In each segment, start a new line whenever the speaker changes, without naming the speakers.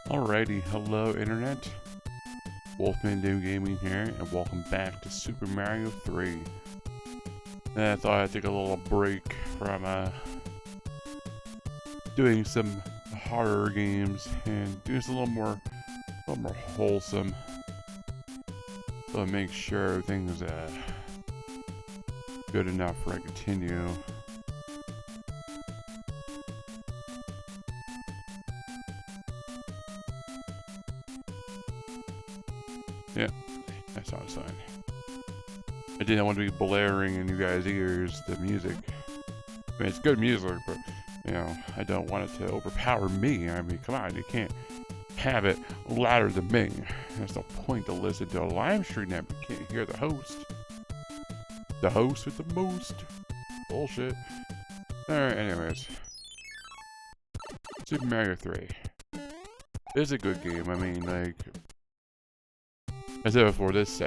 Alrighty, hello internet. Wolfman Doom Gaming here, and welcome back to Super Mario 3. And I thought I'd take a little break from doing some horror games and do this a little more wholesome. So make sure everything's good enough for I continue. Yeah, I saw a sign. I didn't want to be blaring in you guys' ears the music. I mean, it's good music, but, you know, I don't want it to overpower me. I mean, come on, you can't have it louder than me. There's no point to listen to a live stream that you can't hear the host. The host with the most. Bullshit. Alright, anyways. Super Mario 3. It's a good game. I mean, like, I said before, this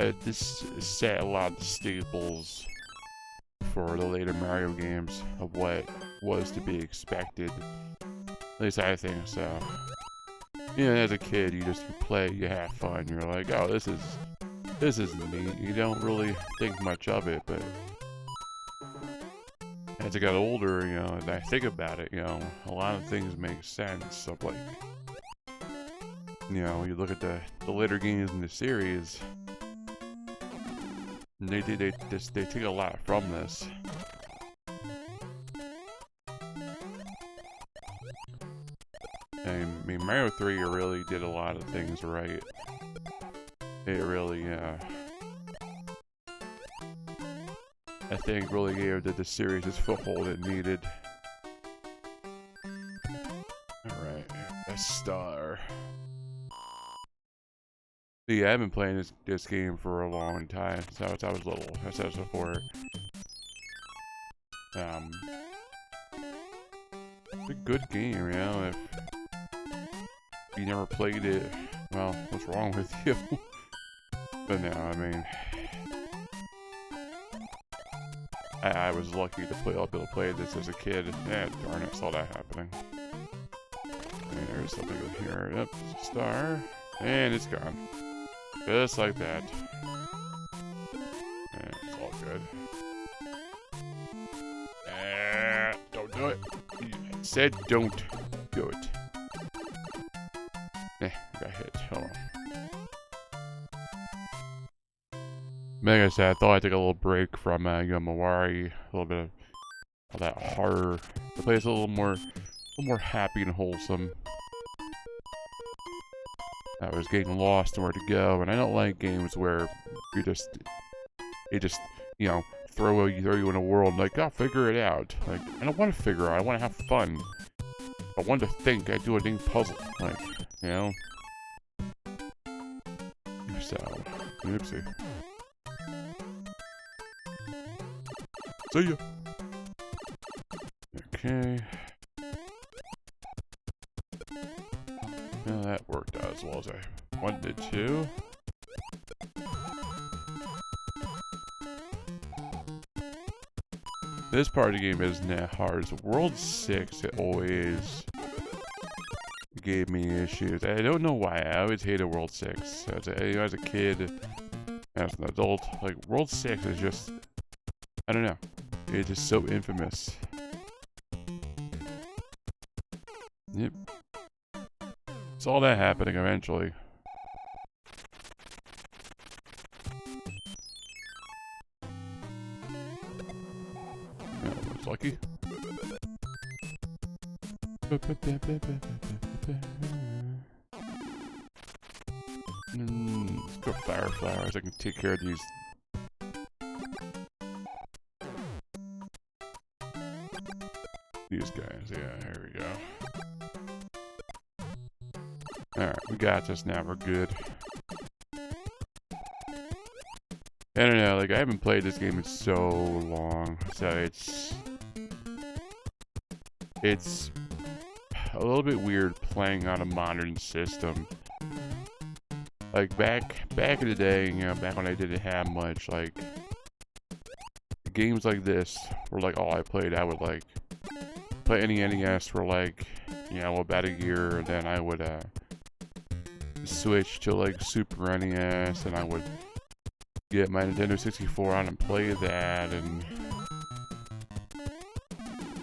set a lot of the staples for the later Mario games of what was to be expected. At least I think so. You know, as a kid, you play, you have fun. You're like, oh, this is neat. You don't really think much of it, but as I got older, you know, and I think about it, you know, a lot of things make sense. Of like, you know, you look at the later games in the series, and they take a lot from this. I mean, Mario 3 really did a lot of things right. It really, I think really gave the series its foothold it needed. Alright, best star. Yeah, I've been playing this game for a long time, since I was little. As I said before. It's a good game, you know. If you never played it, well, what's wrong with you? But no, I mean, I was lucky to be able to play this as a kid. Yeah, darn it, saw that happening. And there's something here. Yep, star, and it's gone. Just like that. And it's all good. Don't do it. You said don't do it. Got hit. Hold on. Like I said, I thought I'd take a little break from Mawari, a little bit of all that horror. The place a little more happy and wholesome. I was getting lost in where to go, and I don't like games where you just you know, throw you in a world like, oh, figure it out. Like, I don't want to figure out. I want to have fun. I want to think. I do a dang puzzle, like, you know. So, oopsie. See ya. Okay. Well, that worked out as well as I wanted to. This part of the game isn't that hard. So World 6, it always gave me issues. I don't know why. I always hated World 6. As a kid, as an adult, like, World 6 is just, I don't know. It's just so infamous. Yep. Saw that happening eventually. Yeah, I was lucky. Let's go fire flowers. I can take care of these. These guys, yeah, here we go. Alright, we got this now, we're good. I don't know, like, I haven't played this game in so long, so it's a little bit weird playing on a modern system. Like, back in the day, you know, back when I didn't have much, like, games like this were, like, all I played. I would, like, play any NES for, like, you know, about a year, and then I would, switch to like Super NES, and I would get my Nintendo 64 on and play that, and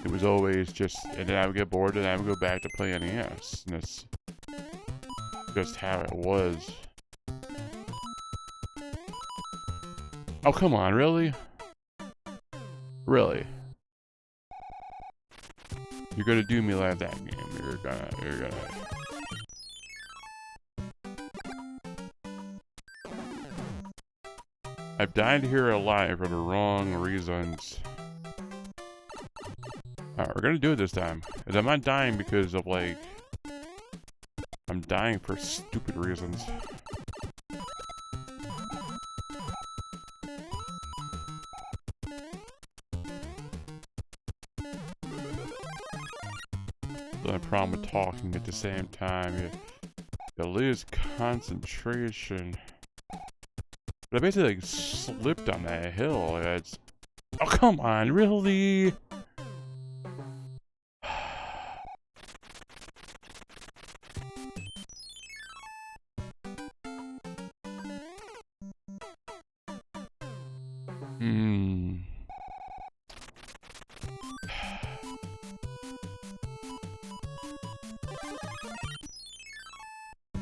it was always just, and then I would get bored and I would go back to play NES, and that's just how it was. Oh, come on, really? Really? You're gonna do me like that game. You're gonna. I've died here a lot for the wrong reasons. Alright, we're gonna do it this time. And I'm not dying because of, like... I'm dying for stupid reasons. The problem with talking at the same time. You lose concentration. But I basically, like, slipped on that hill. It's... Oh, come on, really?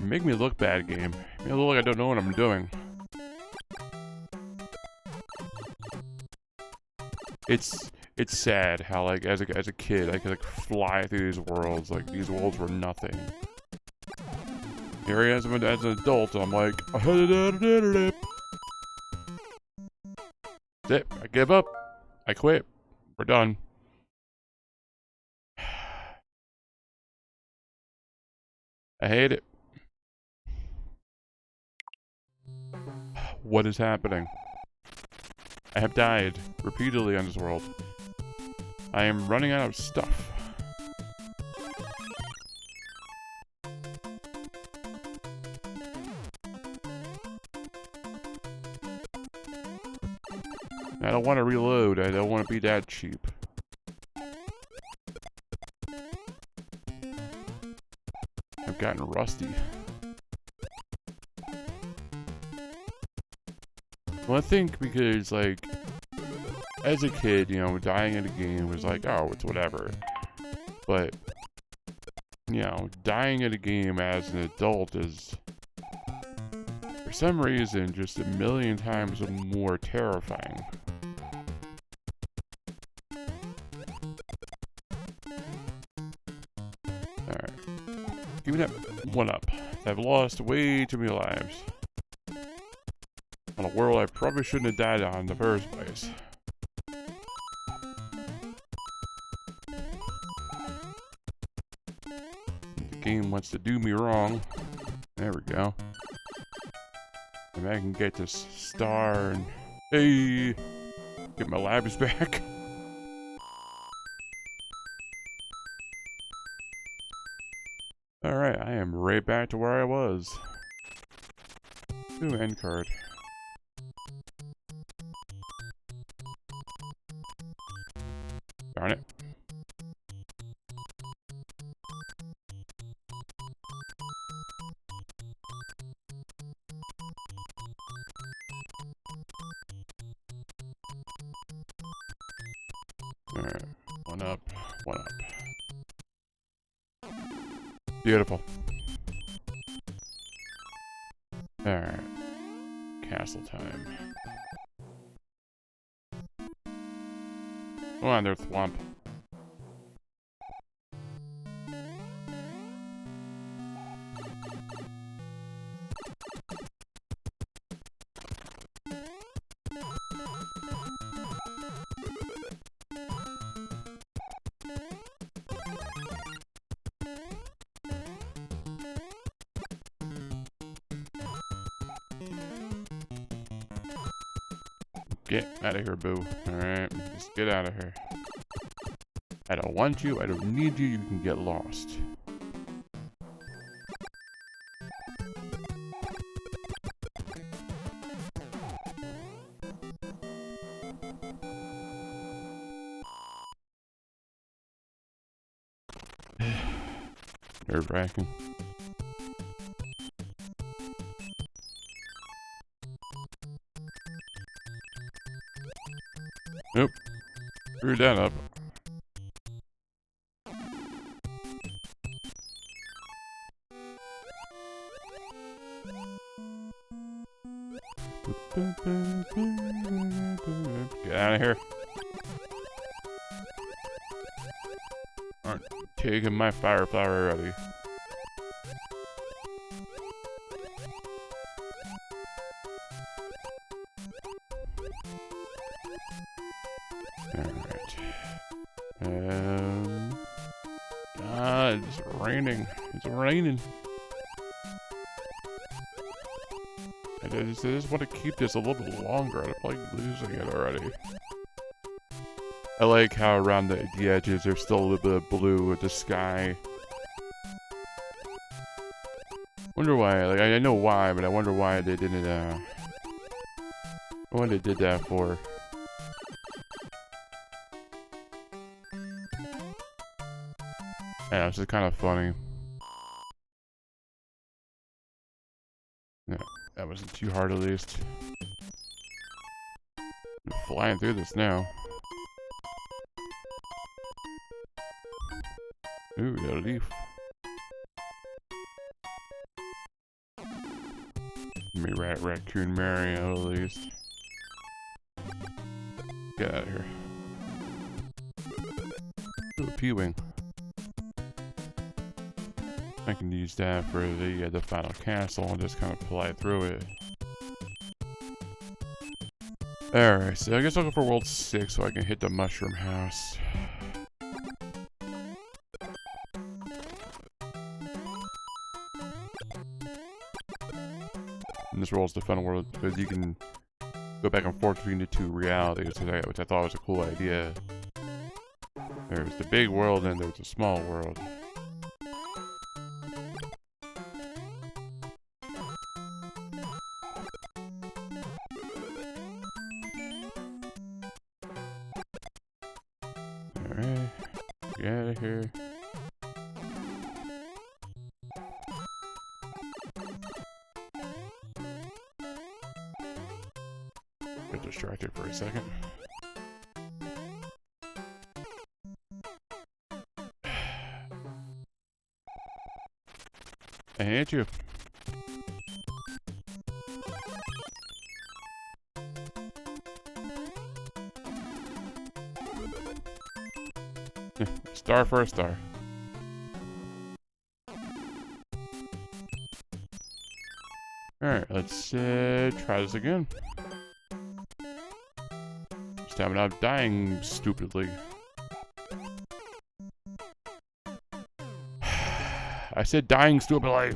Make me look bad, game. Make me look like I don't know what I'm doing. It's sad how, like, as a kid I could, like, fly through these worlds. Like, these worlds were nothing. Here I am as an adult, and I'm like, that's it. I give up. I quit. We're done. I hate it. What is happening? I have died repeatedly on this world. I am running out of stuff. I don't want to reload. I don't want to be that cheap. I've gotten rusty. Well, I think because, like, as a kid, you know, dying in a game was like, oh, it's whatever. But, you know, dying in a game as an adult is, for some reason, just a million times more terrifying. Alright. Give me that one up. I've lost way too many lives. On a world I probably shouldn't have died on in the first place. The game wants to do me wrong. There we go. Maybe I can get this star and... Hey! Get my lives back. Alright, I am right back to where I was. Ooh, end card. Darn it. Alright, one up, one up. Beautiful. Alright. Castle time. Come on there, Thwomp. Get out of here, boo. Alright, just get out of here. I don't want you, I don't need you, you can get lost. Nerve-wracking. Screw that up. Get out of here. Aren't taking my fire flower already. Alright. God, it's raining. It's raining. I just want to keep this a little bit longer. I'm like losing it already. I like how around the edges there's still a little bit of blue with the sky. Wonder why. Like I know why, but I wonder why they didn't. What they did that for? Yeah, it's just kind of funny. Yeah, that wasn't too hard at least. I'm flying through this now. Ooh, got a leaf. Me Raccoon Mario at least. Get out of here. Ooh, P-Wing. I can use that for the final castle and just kind of fly through it. Alright, so I guess I'll go for World 6 so I can hit the Mushroom House. And this world's the fun world because you can go back and forth between the two realities, which I thought was a cool idea. There's the big world and there's the small world. Alright, get out of here. Get distracted for a second. I hate you. Star for a star. Alright, let's try this again. This time without dying stupidly. I said dying stupidly.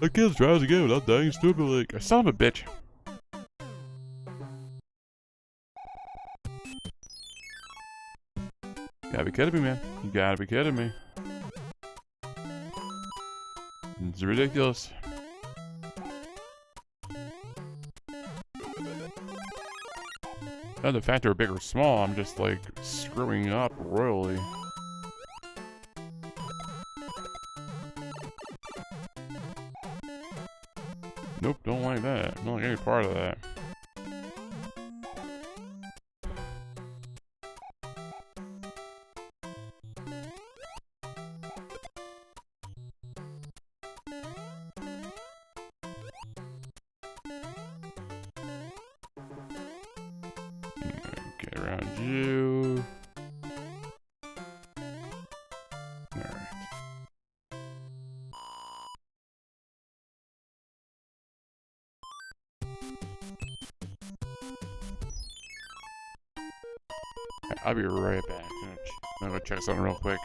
I can't try this again without dying stupidly. Son of a bitch. You gotta be kidding me, man. You gotta be kidding me. It's ridiculous. Not the fact they're big or small, I'm just like screwing up royally. Nope, don't like that. Don't like any part of that. Get around you. Alright. I'll be right back. I'm gonna check something real quick.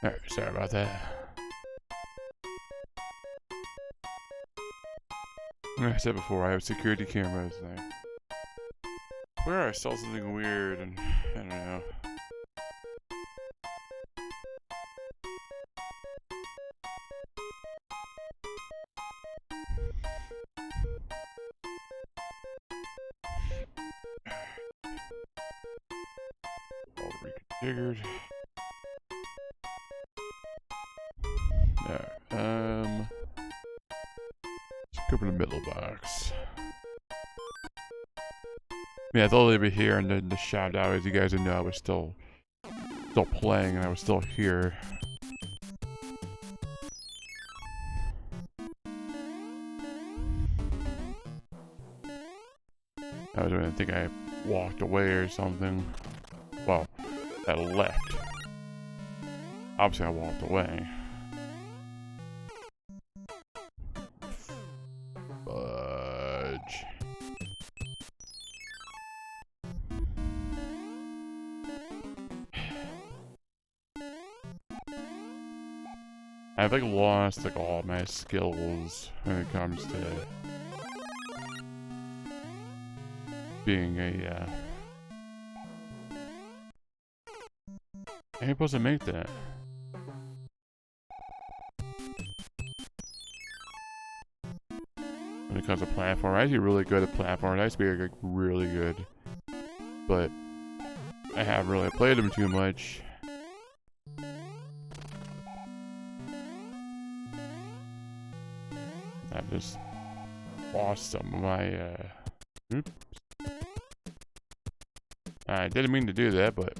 Alright, sorry about that. Like I said before, I have security cameras there. Where I saw something weird and I don't know. All reconfigured. No. Let's go for the middle box. Yeah, I thought they'd be here and then the shout out, as you guys would know, I was still playing and I was still here. I was gonna think I walked away or something. Well, I left. Obviously I walked away. Fudge. I've like lost like all my skills when it comes to being a I ain't supposed to make that. When it comes to platform, I'm actually really good at platform. I used to be like really good, but I haven't really played them too much. I've just lost some of my, oops. I didn't mean to do that, but...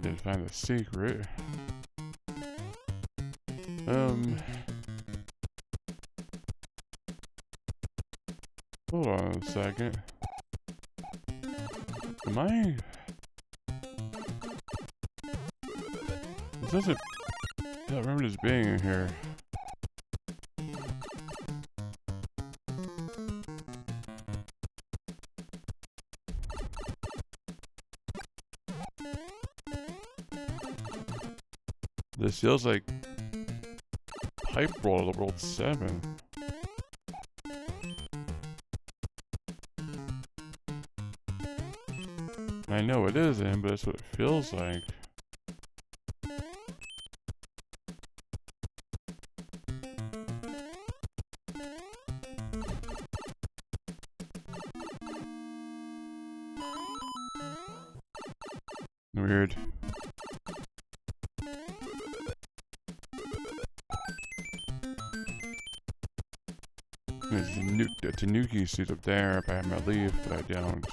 Did find the secret. Hold on a second. Am I... This doesn't... I don't remember this being in here. This feels like Pipe World of World 7. I know it isn't, but that's what it feels like. Weird. There's a Tanuki suit up there if I have my leaf, but I don't.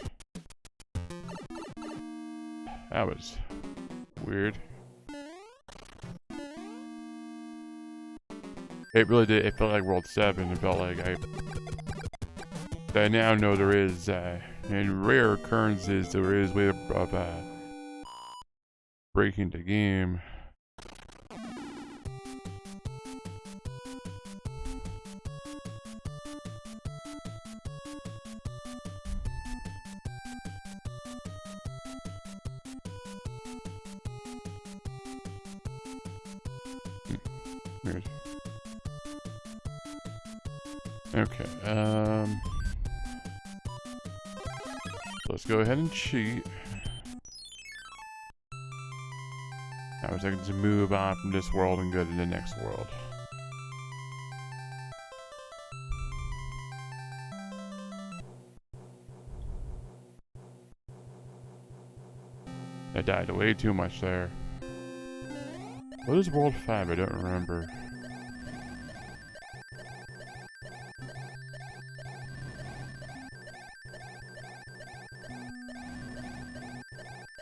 That was weird. It really did. It felt like World 7. It felt like I now know there is, in rare occurrences, there is a way of breaking the game. Weird. Okay, let's go ahead and cheat. I was able to move on from this world and go to the next world. I died way too much there. What is World 5? I don't remember.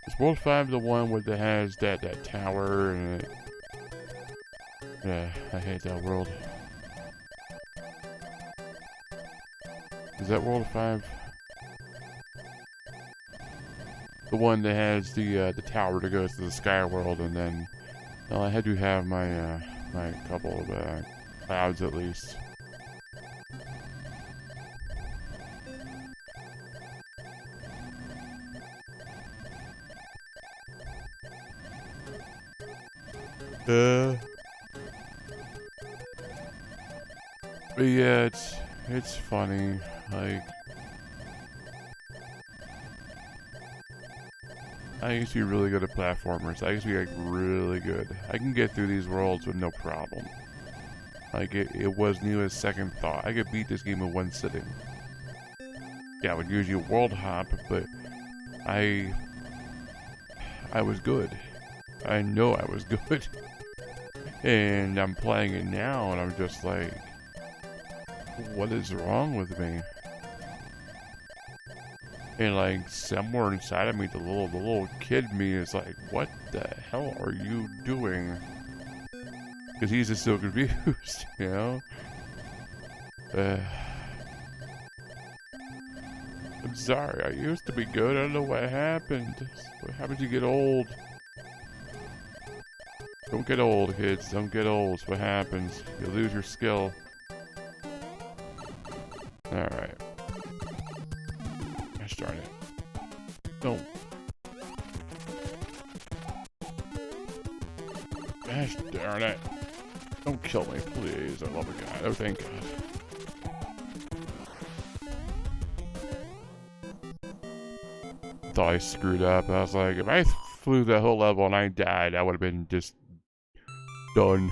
Is World 5 the one where it has that tower and it... Yeah, I hate that world. Is that World 5? The one that has the tower that goes to the sky world, and then well, I had to have my my couple of clouds at least. But yeah, it's funny. Like, I used to be really good at platformers. I used to be like really good. I can get through these worlds with no problem. Like it wasn't even a second thought. I could beat this game in one sitting. Yeah, I would usually world hop, but I was good. I know I was good. And I'm playing it now and I'm just like, what is wrong with me? And like somewhere inside of me, the little kid me is like, what the hell are you doing? Because he's just so confused, you know? I'm sorry, I used to be good. I don't know what happened. What happens when you get old? Don't get old, kids. Don't get old. It's what happens. You lose your skill. Alright. Gosh darn it. Don't. Gosh darn it. Don't kill me, please. I love a God. Oh, thank God. Thought I screwed up. I was like, if I flew the whole level and I died, I would have been just done.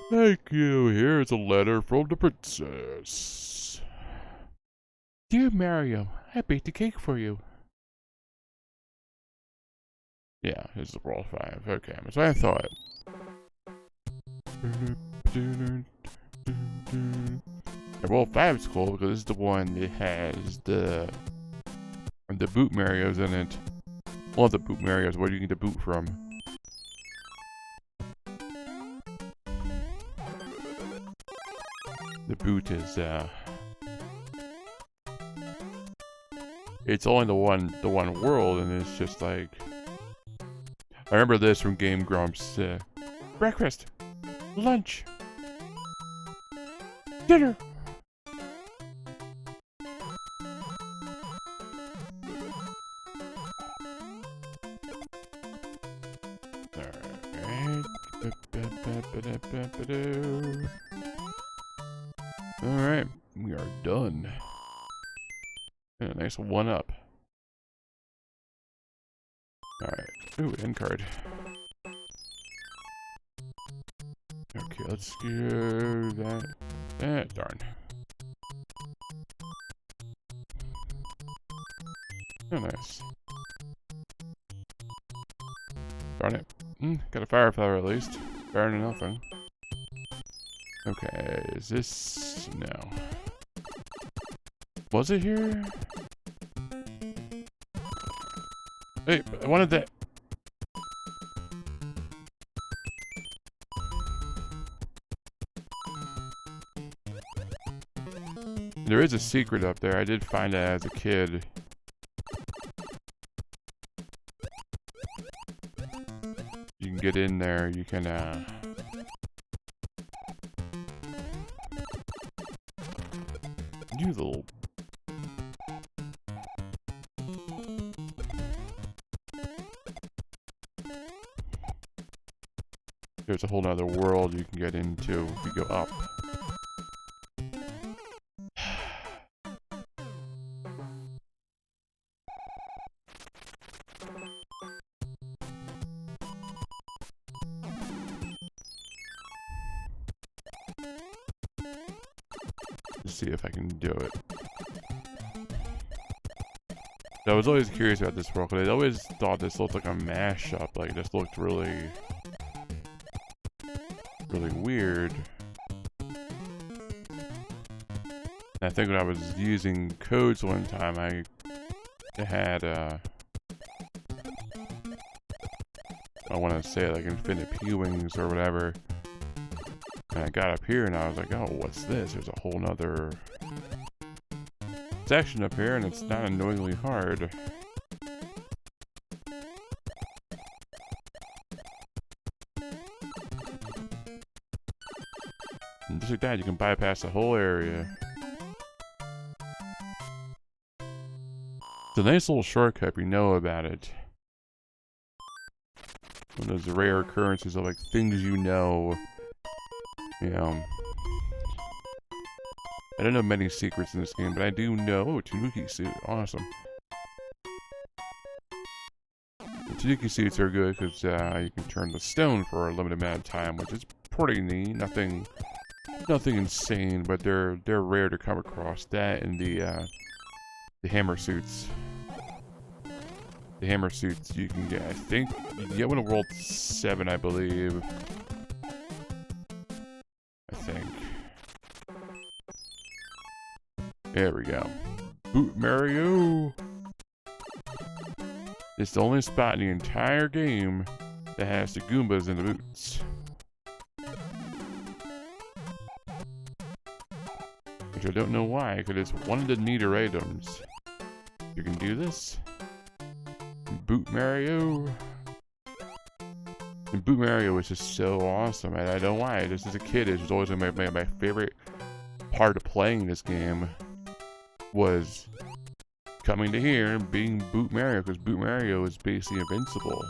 Thank you. Here's a letter from the princess. Dear Mario, I baked a cake for you. Yeah, this is World 5. Okay, that's what I thought. World 5 is cool because this is the one that has the boot Marios in it. Well, the boot Marios, where do you get the boot from? The boot is it's only the one world, and it's just like, I remember this from Game Grumps. Breakfast, lunch, dinner. Alright, we are done. And a nice one up. Alright. Ooh, end card. Okay, let's do that. Darn. Oh, nice. Darn it. Got a fire flower at least. Better than nothing. Okay, is this... no. Was it here? Hey, I wanted that... There is a secret up there. I did find it as a kid. You can get in there. You can, you little... There's a whole nother world you can get into if you go up. Let's see if I can do it. I was always curious about this world, because I always thought this looked like a mashup. Like, this looked really weird. And I think when I was using codes one time, I had, I want to say like Infinite P-Wings or whatever. And I got up here and I was like, oh, what's this? There's a whole nother section up here and it's not annoyingly hard. just like that, you can bypass the whole area. It's a nice little shortcut if you know about it. One of those rare occurrences of like things you know. You know. I don't know many secrets in this game, but I do know. Oh, Tanuki suit. Awesome. The Tanuki suits are good because you can turn the stone for a limited amount of time, which is pretty neat. Nothing insane, but they're rare to come across. That and the hammer suits. The hammer suits you can get. I think you can get one in World 7, I believe. I think. There we go. Boot Mario! It's the only spot in the entire game that has the Goombas in the boots. Which I don't know why, because it's one of the neater items. You can do this. Boot Mario. And Boot Mario is just so awesome, and I don't know why. Just as a kid, it was always my favorite part of playing this game was coming to here and being Boot Mario, because Boot Mario is basically invincible.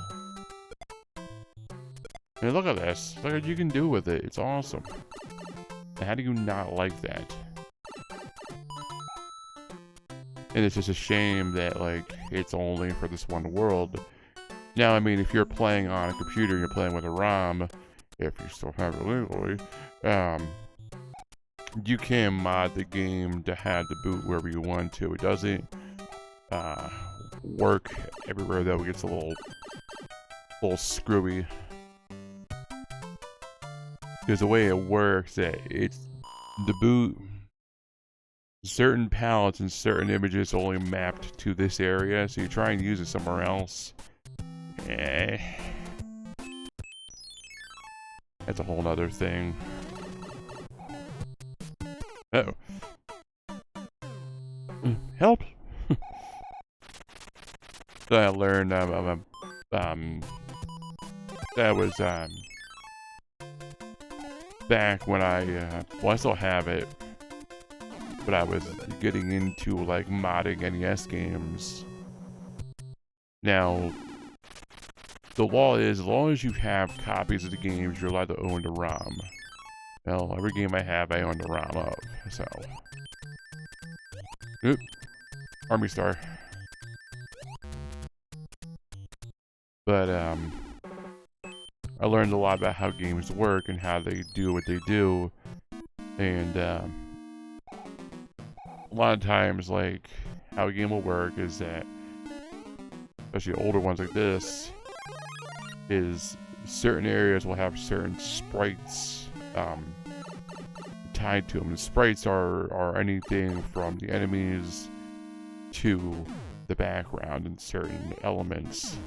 And look at this. Look what you can do with it. It's awesome. And how do you not like that? And it's just a shame that, like, it's only for this one world. Now, I mean, if you're playing on a computer and you're playing with a ROM, if you still have it legally, you can mod the game to have the boot wherever you want to. It doesn't work everywhere, though. It gets a little screwy. Because the way it works, it's the boot. Certain palettes and certain images only mapped to this area, so you try and use it somewhere else. That's a whole nother thing. Uh-oh. Help! So I learned that was back when well, I still have it, but I was getting into like modding NES games. Now, the law is, as long as you have copies of the games, you're allowed to own the ROM. Well, every game I have, I own the ROM of, so. Oop. Army Star. But, I learned a lot about how games work and how they do what they do. And, a lot of times, like, how a game will work is that, especially older ones like this, is certain areas will have certain sprites tied to them. The sprites are anything from the enemies to the background and certain elements.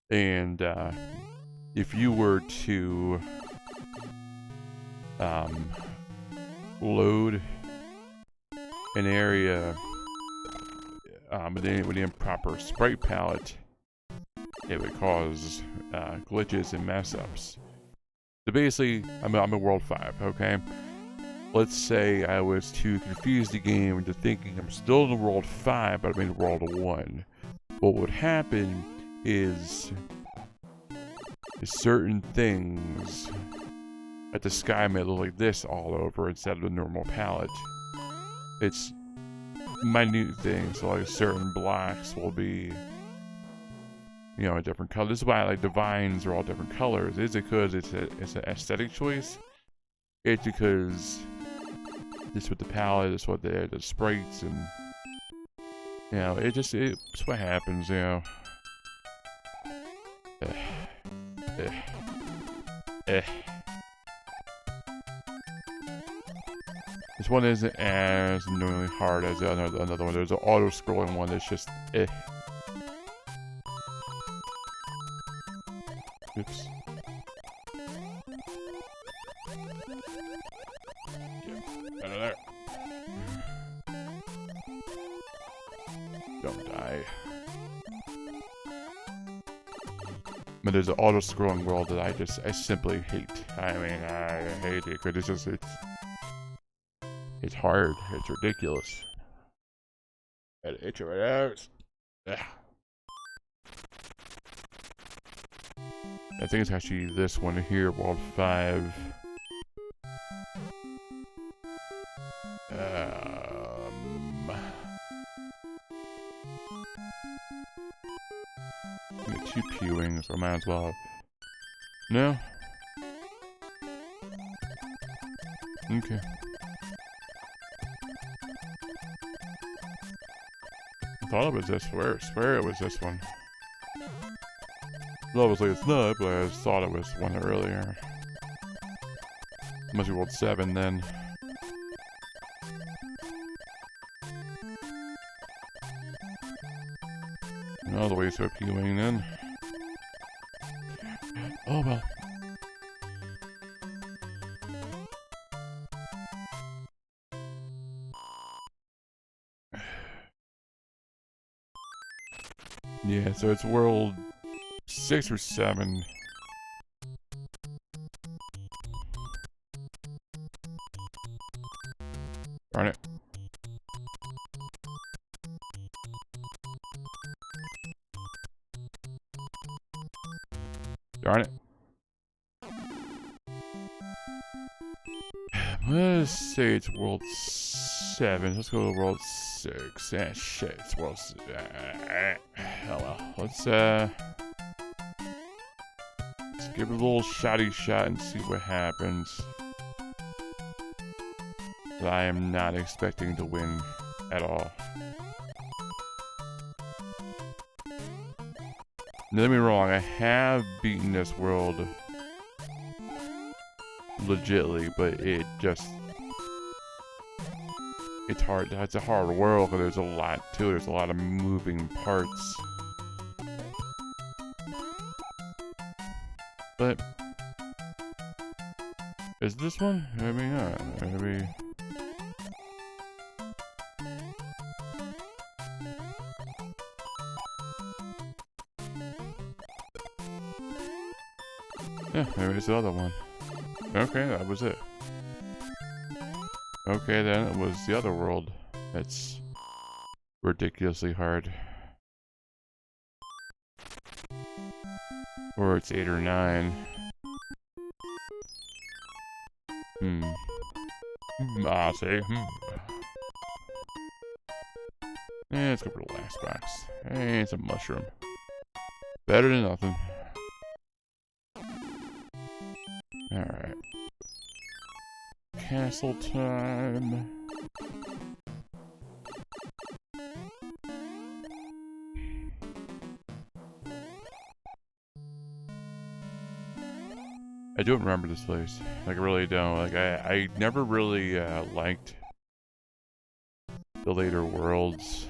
And if you were to load an area with the improper sprite palette, it would cause glitches and mess-ups. So basically, I'm in World 5, okay? Let's say I was to confuse the game into thinking I'm still in World 5, but I'm in World 1. What would happen is certain things at the sky may look like this all over instead of the normal palette. It's minute things, so like certain blocks will be, you know, a different color. This is why like the vines are all different colors. Is it because it's an aesthetic choice? It's because this with the palette, this with the sprites, and you know, it's what happens, you know. This one isn't as annoyingly hard as another one. There's an auto-scrolling one that's just Oops. Get out of there. Don't die. But there's an auto-scrolling world that I simply hate. I mean, I hate it because it's hard. It's ridiculous. Gotta itch it right out. Ugh. I think it's actually this one here, World 5. The 2 P-Wings, I might as well. No? Okay. I thought it was this. I swear it was this one. Obviously it's not, but I just thought it was one earlier. Must be World 7 then. All the way to a P-Wing then. Oh well. Yeah, so it's World 6 or 7. Darn it. Darn it. Let's say it's World 7. Let's go to World 6. Ah, shit. It's World 6. Oh well. Let's give it a little shotty shot and see what happens. But I am not expecting to win at all. Don't get me wrong, I have beaten this world legitly, but it's hard. It's a hard world because there's a lot to it. There's a lot of moving parts. But is this one? Maybe not. Maybe. Yeah, maybe it's the other one. Okay, that was it. Okay, then it was the other world. That's ridiculously hard. Or it's 8 or 9. See? Yeah, let's go for the last box. Hey, it's a mushroom. Better than nothing. Alright. Castle time. I don't remember this place. Like, I really don't. Like, I never really liked the later worlds.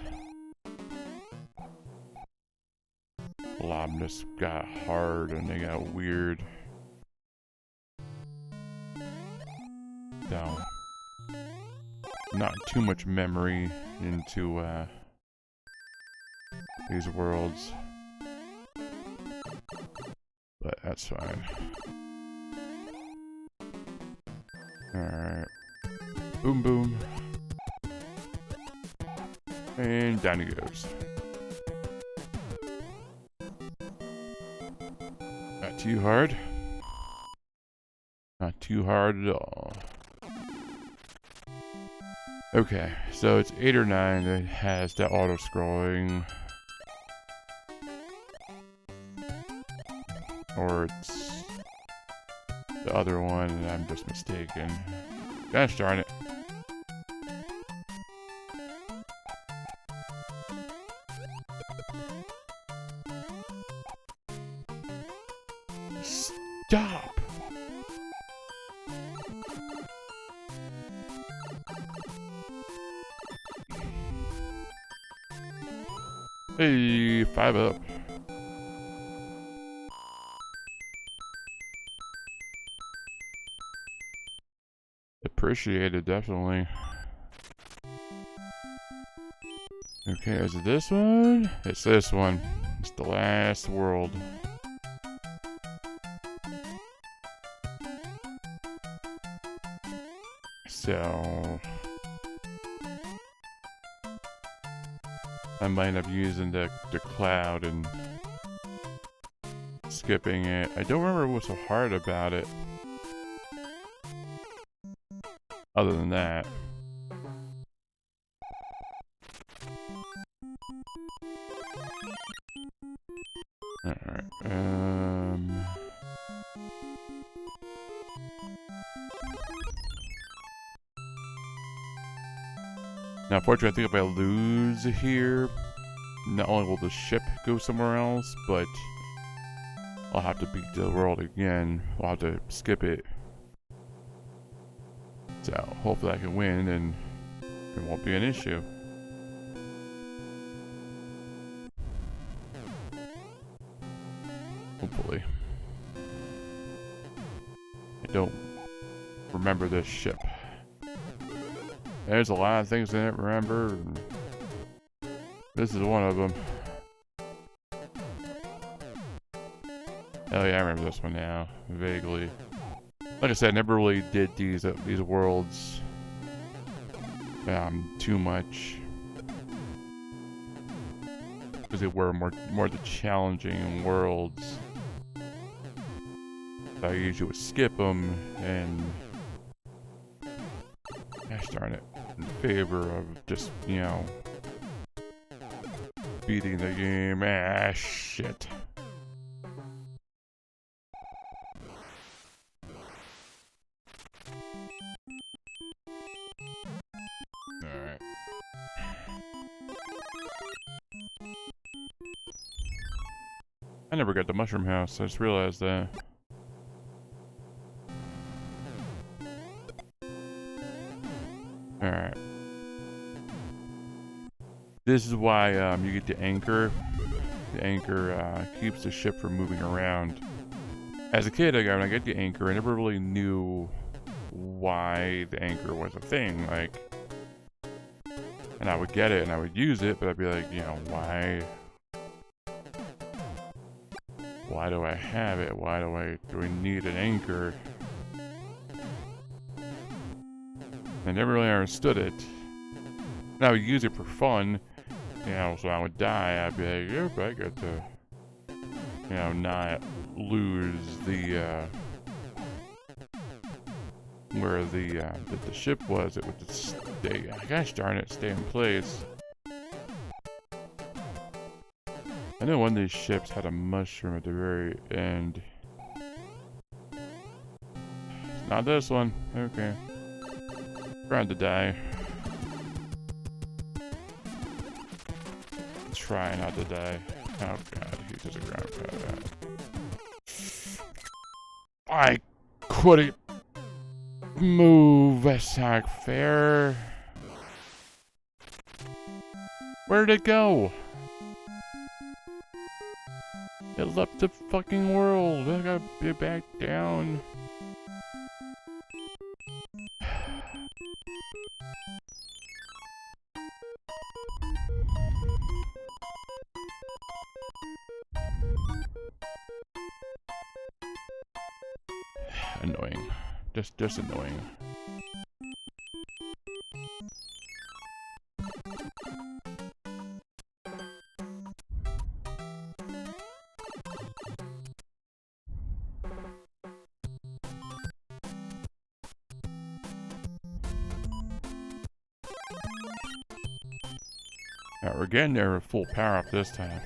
A lot of them just got hard and they got weird. So, not too much memory into these worlds. But that's fine. Alright. Boom boom. And down he goes. Not too hard. Not too hard at all. Okay, so it's 8 or 9 that has the auto-scrolling. Or it's the other one and I'm just mistaken. Gosh darn it. Stop! Hey, 5 up. Appreciated, definitely. Okay, is it this one? It's this one. It's the last world. So I might end up using the cloud and skipping it. I don't remember what's so hard about it. Other than that. Alright. Now, unfortunately, I think if I lose here, not only will the ship go somewhere else, but I'll have to beat the world again. I'll have to skip it. So, hopefully I can win and it won't be an issue. Hopefully. I don't remember this ship. There's a lot of things I didn't remember. And this is one of them. Oh yeah, I remember this one now, vaguely. Like I said, I never really did these worlds too much because they were more the challenging worlds. I usually would skip them and gosh darn it, in favor of just, you know, beating the game. Ah, shit. Alright. I never got the mushroom house, I just realized that. Alright. This is why you get the anchor. The anchor keeps the ship from moving around. As a kid, when I got the anchor, I never really knew why the anchor was a thing. Like, and I would get it and I would use it, but I'd be like, you know, why do I have it? Do we need an anchor? I never really understood it. And I would use it for fun, you know, so I would die. I'd be like, yep, I got to, you know, not lose the, where the ship was. It would just stay, gosh darn it, stay in place. I know one of these ships had a mushroom at the very end. It's not this one. Okay. Trying to die. Try not to die. Oh god, he does a ground pound. I couldn't move. That's not fair. Where'd it go? It left the fucking world. I gotta be back down. Annoying. Just annoying. Alright, we're getting there with full power up this time.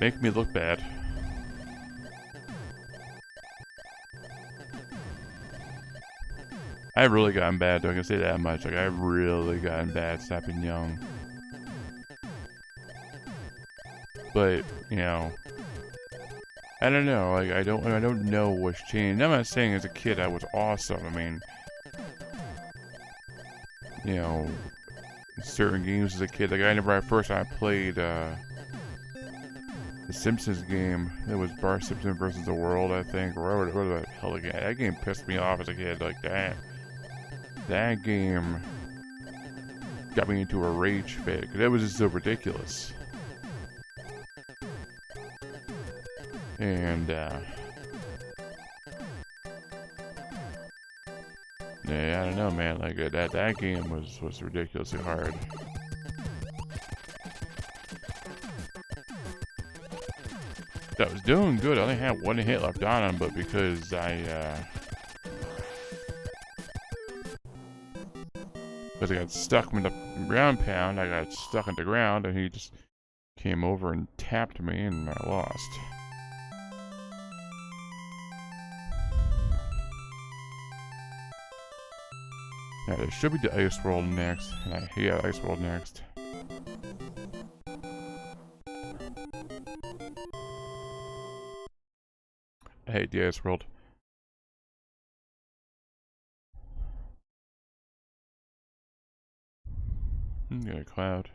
Make me look bad. I've really gotten bad, though. I can say that much. Like, I've really gotten bad snapping young. But, you know, I don't know. Like, I don't know what's changed. I'm not saying as a kid I was awesome. I mean, you know, certain games as a kid. Like, I remember first time I played the Simpsons game. It was Bart Simpson versus the World, I think, or whatever the hell again. That game pissed me off as a kid. Like that game got me into a rage fit. It was just so ridiculous. And Yeah, I don't know, man. Like that game was ridiculously hard. I was doing good. I only had one hit left on him, but because I got stuck with the ground pound, I got stuck in the ground, and he just came over and tapped me, and I lost. Yeah, there should be the Ice World next. Yeah, Ice World next. I hate the Ice World. Got a cloud.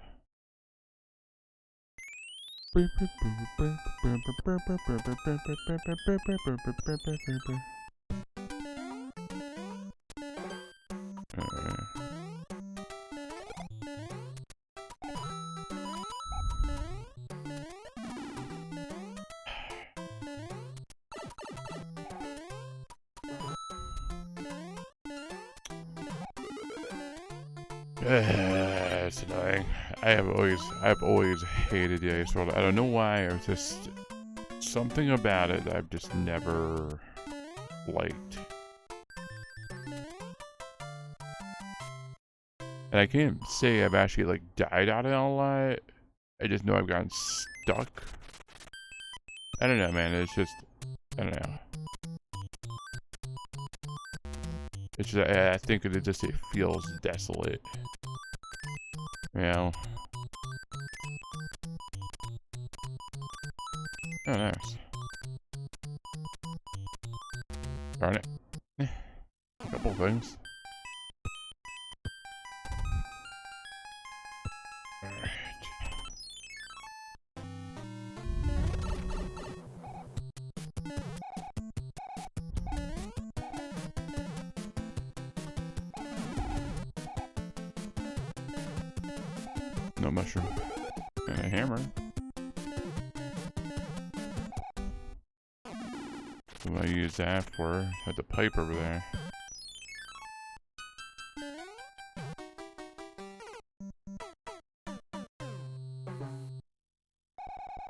It's annoying. I've always hated the Ice World. I don't know why. It's just something about it that I've just never liked. And I can't say I've actually like died out of it a lot. I just know I've gotten stuck. I don't know, man. It's just, I don't know. It's just, I think it feels desolate. You know? Oh, nice. Darn it. A couple things. Alright. No mushroom. And a hammer. What do I use that for? Had the pipe over there.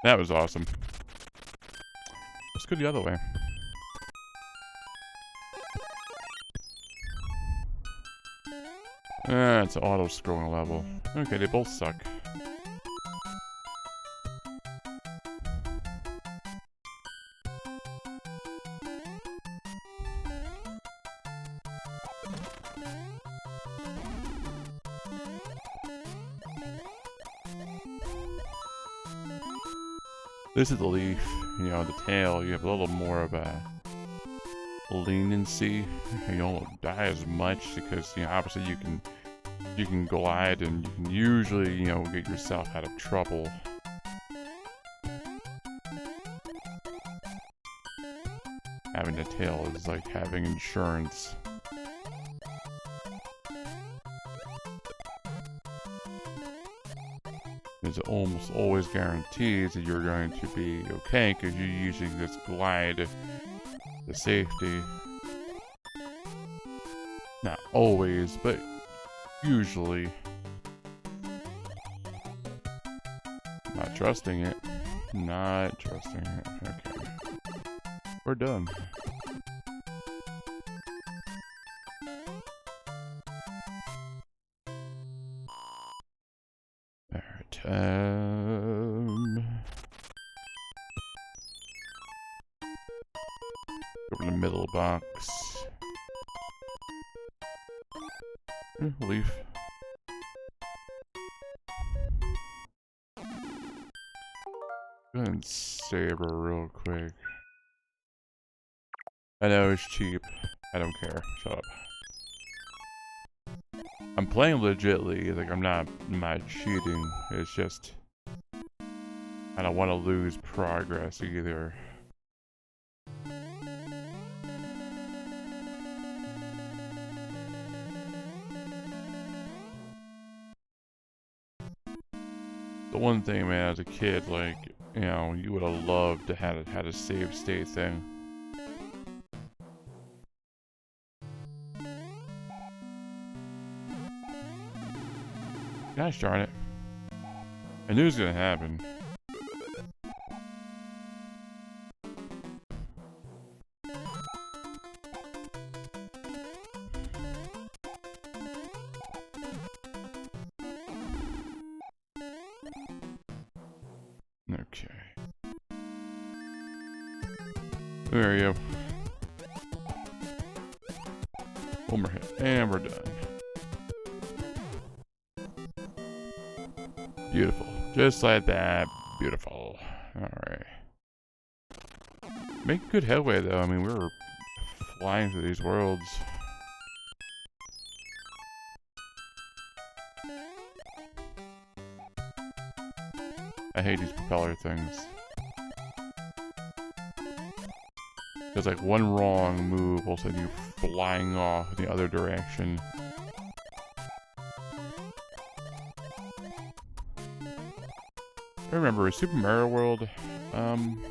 That was awesome. Let's go the other way. It's an auto-scrolling level. Okay, they both suck. This is the leaf, you know, the tail. You have a little more of a leniency. You don't die as much because, you know, obviously you can glide and you can usually, you know, get yourself out of trouble. Having a tail is like having insurance. It's almost always guarantees that you're going to be okay because you're using this glide to safety. Not always, but usually. Not trusting it. Not trusting it. Okay. We're done. Over the middle box. Leaf. Go ahead and save her real quick. I know it's cheap. I don't care. Shut up. I'm playing legitly. Like I'm not cheating. It's just I don't want to lose progress either. The one thing, man, as a kid, like, you know, you would have loved to have had a save state thing. Gosh darn it. I knew it was gonna happen. Okay. Where are you? One more hit, and we're done. Beautiful. Just like that. Beautiful. Alright. Make good headway, though. I mean, we were flying through these worlds. I hate these propeller things. There's like one wrong move, all of a sudden you're flying off in the other direction. I remember Super Mario World on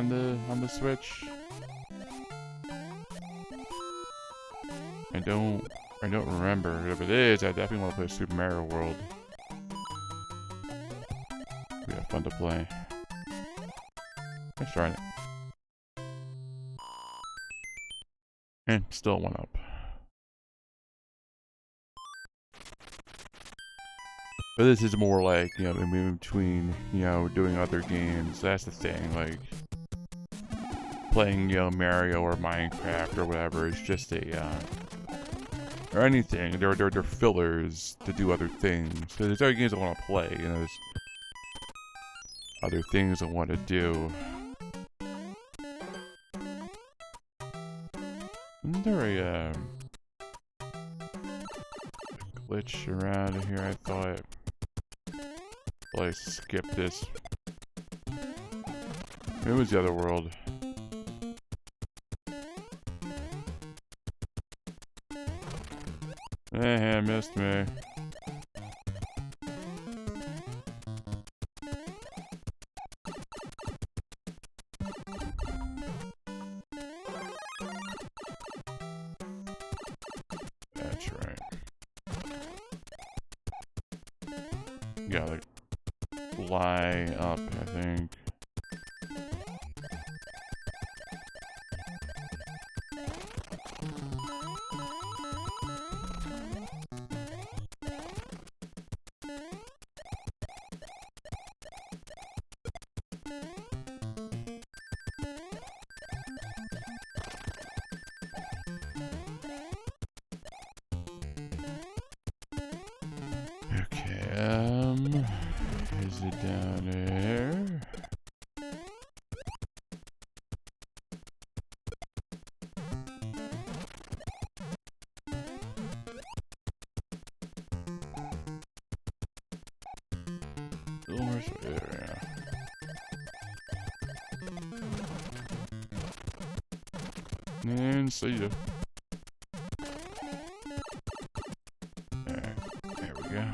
the Switch. I don't remember. If it is, I definitely want to play Super Mario World. It'd be fun to play. Let's try it. And still one up. But this is more like, you know, in between, you know, doing other games. That's the thing, like playing, you know, Mario or Minecraft or whatever. It's just a, or anything. They're fillers to do other things. So there's other games I want to play, you know, there's other things I want to do. Isn't there a glitch around here? I thought I skipped this. It was the other world. Eh, missed me. That's right. Gotta fly up, I think. Okay, is it down there? Almost there. And see ya. Alright, there we go.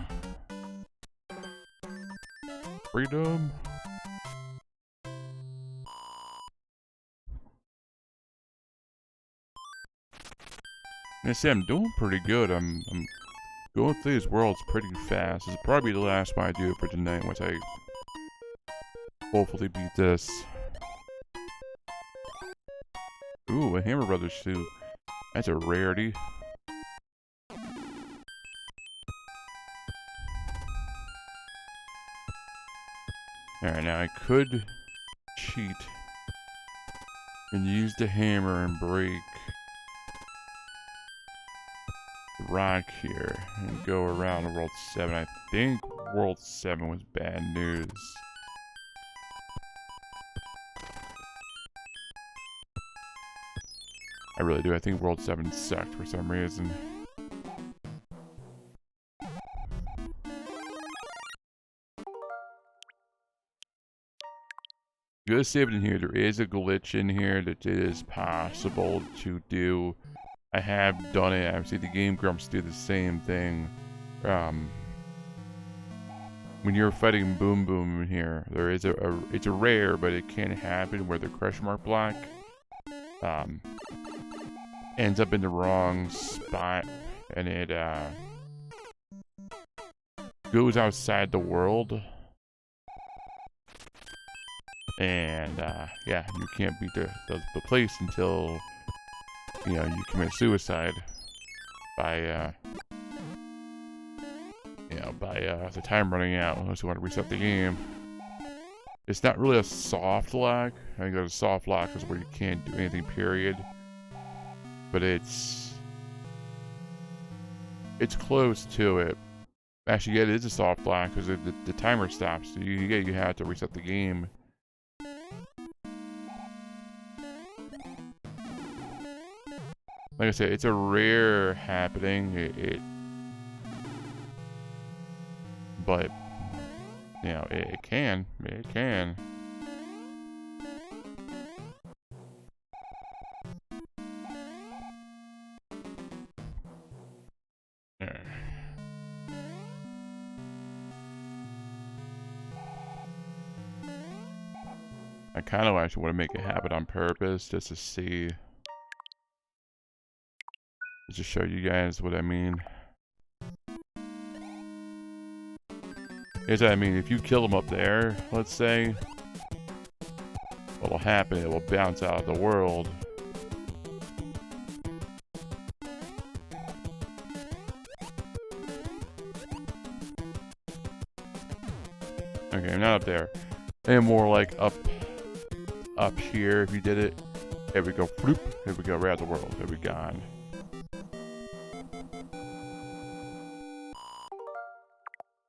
Freedom. I say I'm doing pretty good. I'm going through these worlds pretty fast. This is probably the last one I do for tonight once I hopefully beat this. Ooh, a Hammer Brothers suit. That's a rarity. Alright, now I could cheat and use the hammer and break the rock here and go around World 7. I think World 7 was bad news. I really do. I think World 7 sucked for some reason. You gotta save it in here. There is a glitch in here that it is possible to do. I have done it. I've seen the Game Grumps do the same thing. When you're fighting Boom Boom in here, there is it's a rare, but it can happen where the Crush Mark block ends up in the wrong spot, and it goes outside the world. And, yeah, you can't beat the place until, you know, you commit suicide by, you know, by, the time running out, unless you want to reset the game. It's not really a soft lock. I think a soft lock is where you can't do anything, period. But it's close to it. Actually, yeah, it is a soft lock because the timer stops. So you have to reset the game. Like I said, it's a rare happening. But you know, it can. It can. I kind of actually want to make it happen on purpose, just to see, just to show you guys what I mean. Here's what I mean. If you kill them up there, let's say, what'll happen? It will bounce out of the world. Okay, not up there. And more like up here. If you did it, here we go. Floop. Here we go. Right out the world. Here we gone.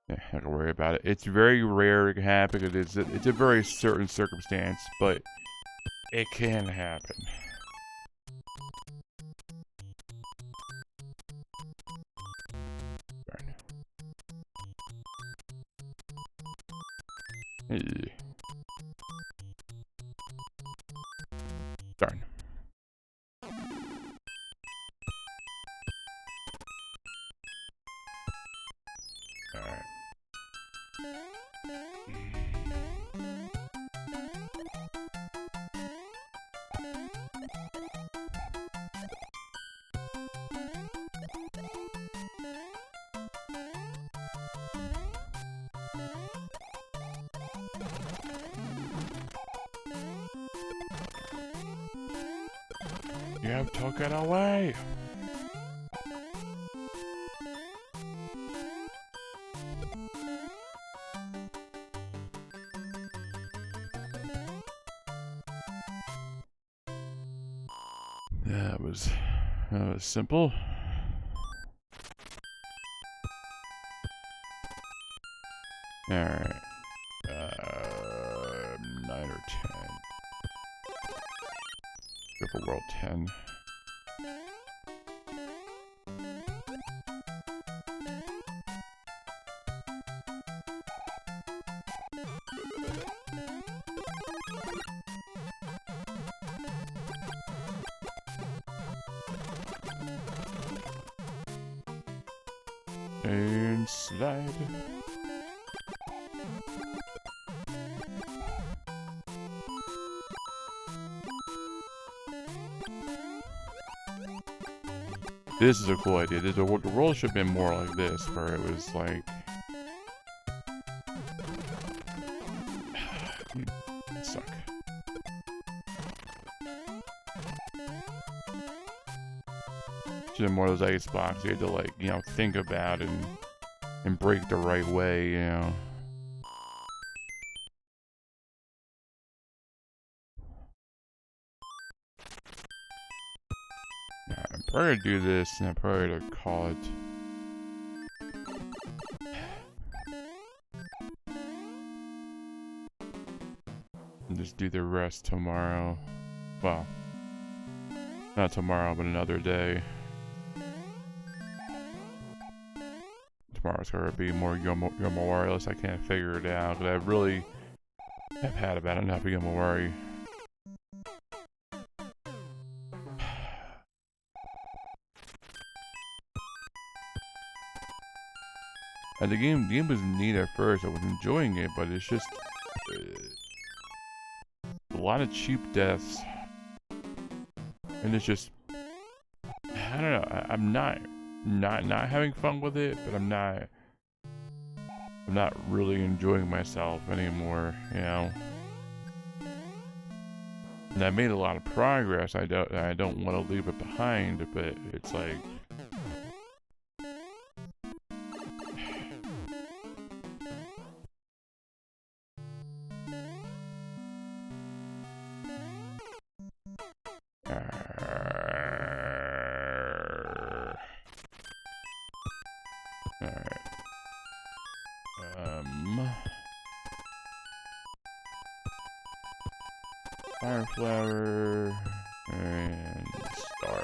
Yeah, not gonna worry about it. It's very rare it can happen. It's a very certain circumstance, but it can happen. Darn. Darn. Alright. You have taken away. That was simple. All right, 9 or 10. Go for world 10. And slide. This is a cool idea. The world should have been more like this, where it was like... You suck. Should have more of those ice blocks. You had to, like, you know, think about and break the right way, you know. I'm probably gonna do this, and I'm probably gonna call it. And just do the rest tomorrow. Well, not tomorrow, but another day. Tomorrow's gonna be more Yomawari, I can't figure it out, but I really have had about enough of Yomawari. And the game was neat at first. I was enjoying it, but it's just a lot of cheap deaths, and it's just, I don't know. I'm not having fun with it, but I'm not I'm not really enjoying myself anymore, you know. And I made a lot of progress. I don't want to leave it behind, but it's like alright. Fire flower and star.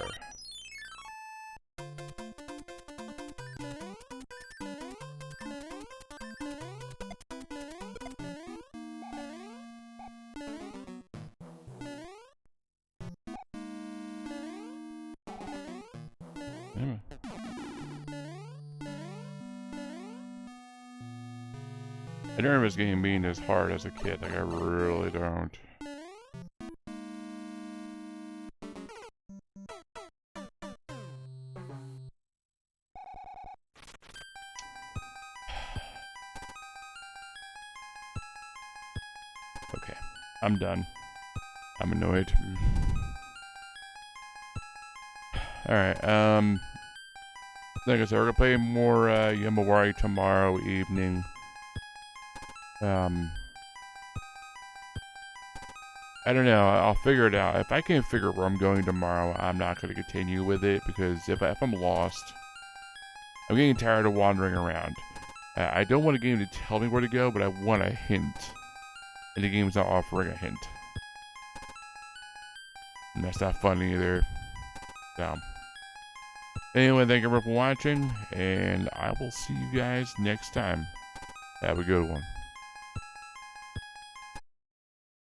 Yeah. I don't remember this game being as hard as a kid. Like, I really don't. Okay, I'm done. I'm annoyed. Alright, like I said, we're gonna play more Yamawari tomorrow evening. I don't know. I'll figure it out. If I can't figure where I'm going tomorrow, I'm not going to continue with it, because if I'm lost, I'm getting tired of wandering around. I don't want a game to tell me where to go, but I want a hint. And the game's not offering a hint. And that's not fun either. So, anyway, thank you for watching, and I will see you guys next time. Have a good one.